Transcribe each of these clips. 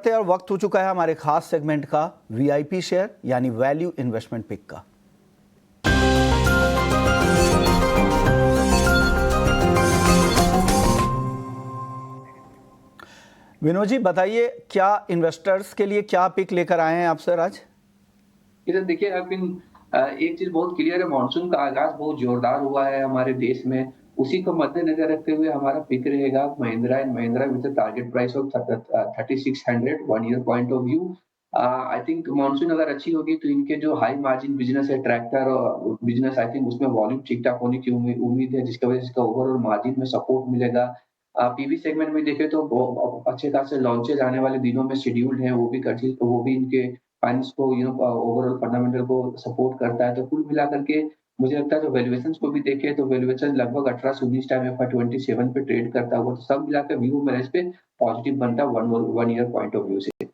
और वक्त हो चुका है हमारे खास सेगमेंट का वीआईपी शेयर यानी वैल्यू इन्वेस्टमेंट पिक का। विनोद जी बताइए, क्या इन्वेस्टर्स के लिए क्या पिक लेकर आए हैं आप सर आज? इधर देखिए एक चीज बहुत क्लियर है, मानसून का आगाज बहुत जोरदार हुआ है हमारे देश में। उसी को मद्देनजर रखते हुए हमारा पिक रहेगा Mahindra and Mahindra with target price of 3600 1 year point of view. I think monsoon अगर अच्छी होगी तो इनके जो हाई मार्जिन बिजनेस है, ट्रैक्टर और बिजनेस, आई थिंक उसमें वॉल्यूम ठीक ठाक होने की उम्मीद है, जिसकी वजह से इसका ओवरऑल मार्जिन में सपोर्ट मिलेगा। पीवी सेगमेंट में देखें तो अच्छे खासे लॉन्चेज आने वाले दिनों में शेड्यूल्ड हैं, वो भी इनके फाइनेंस को ओवरऑल फंडामेंटल को सपोर्ट करता है। तो कुल मिलाकर के मुझे लगता है, तो वैल्यूएशंस को भी देखें तो वैल्यूएशन लगभग 18 से 19 टाइम FY27 पे ट्रेड करता हुआ, तो सब मिलाकर व्यू मेरा इस पे पॉजिटिव बनता है one year point of view से।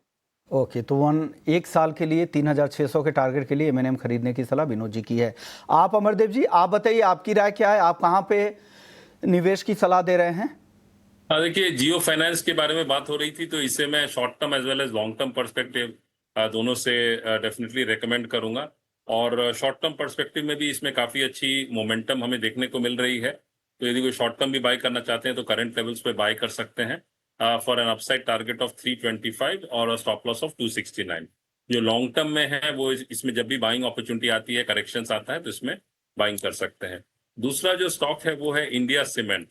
ओके, तो एक साल के लिए 3600 के टारगेट के लिए एमएनएम खरीदने की सलाह विनोद जी की है। आप अमरदेव जी, आप बताइए आपकी राय क्या है, आप कहाँ पे निवेश की सलाह दे रहे हैं? देखिए, जियो फाइनेंस के बारे में बात हो रही थी, तो इसे मैं short term as well as long term perspective दोनों से डेफिनेटली रेकमेंड करूंगा। और शॉर्ट टर्म पर्सपेक्टिव में भी इसमें काफ़ी अच्छी मोमेंटम हमें देखने को मिल रही है। तो यदि कोई शॉर्ट टर्म भी बाय करना चाहते हैं तो करंट लेवल्स पे बाय कर सकते हैं for an upside target of 325 और स्टॉप लॉस ऑफ 269। जो लॉन्ग टर्म में है वो इसमें जब भी बाइंग अपॉर्चुनिटी आती है, करेक्शंस आता है, तो इसमें बाइंग कर सकते हैं। दूसरा जो स्टॉक है वो है इंडिया सीमेंट।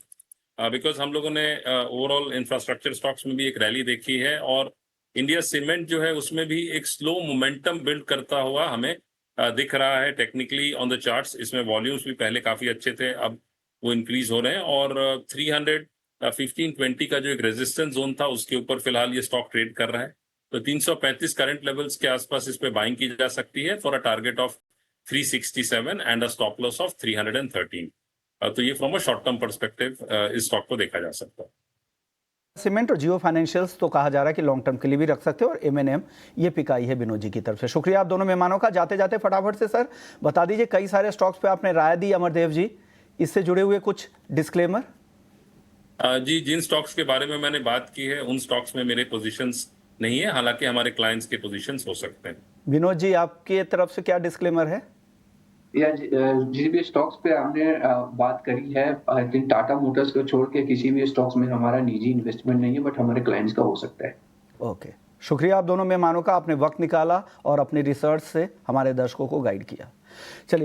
बिकॉज हम लोगों ने ओवरऑल इंफ्रास्ट्रक्चर स्टॉक्स में भी एक रैली देखी है, और इंडिया सीमेंट जो है उसमें भी एक स्लो मोमेंटम बिल्ड करता हुआ हमें दिख रहा है टेक्निकली ऑन द चार्ट्स। इसमें वॉल्यूम्स भी पहले काफ़ी अच्छे थे, अब वो इंक्रीज हो रहे हैं, और 315-20 का जो एक रेजिस्टेंस जोन था उसके ऊपर फिलहाल ये स्टॉक ट्रेड कर रहा है। तो 335 करंट लेवल्स के आसपास इस पे बाइंग की जा सकती है for a target of 367 and a stop loss of 313। तो ये from a short term perspective इस स्टॉक को देखा जा सकता है। सीमेंट और जियो फाइनेंशियल्स तो कहा जा रहा है कि लॉन्ग टर्म के लिए भी रख सकते हो, और एमएनएम ये पिक आई है विनोद जी की तरफ से। शुक्रिया आप दोनों मेहमानों का। जाते जाते फटाफट से सर बता दीजिए, कई सारे स्टॉक्स पे आपने राय दी अमरदेव जी, इससे जुड़े हुए कुछ डिस्क्लेमर। जी, जिन स्टॉक्स के बारे में मैंने बात की है उन स्टॉक्स में मेरे पोजीशंस नहीं है, हालांकि हमारे क्लाइंट्स के पोजीशंस हो सकते हैं। विनोद जी, आपकी तरफ से क्या डिस्क्लेमर है? या जिस भी स्टॉक्स पे हमने बात करी है, आई थिंक टाटा मोटर्स को छोड़ के किसी भी स्टॉक्स में हमारा निजी इन्वेस्टमेंट नहीं है, बट हमारे क्लाइंट्स का हो सकता है। ओके, शुक्रिया आप दोनों मेहमानों का, आपने वक्त निकाला और अपनी रिसर्च से हमारे दर्शकों को गाइड किया। चलिए।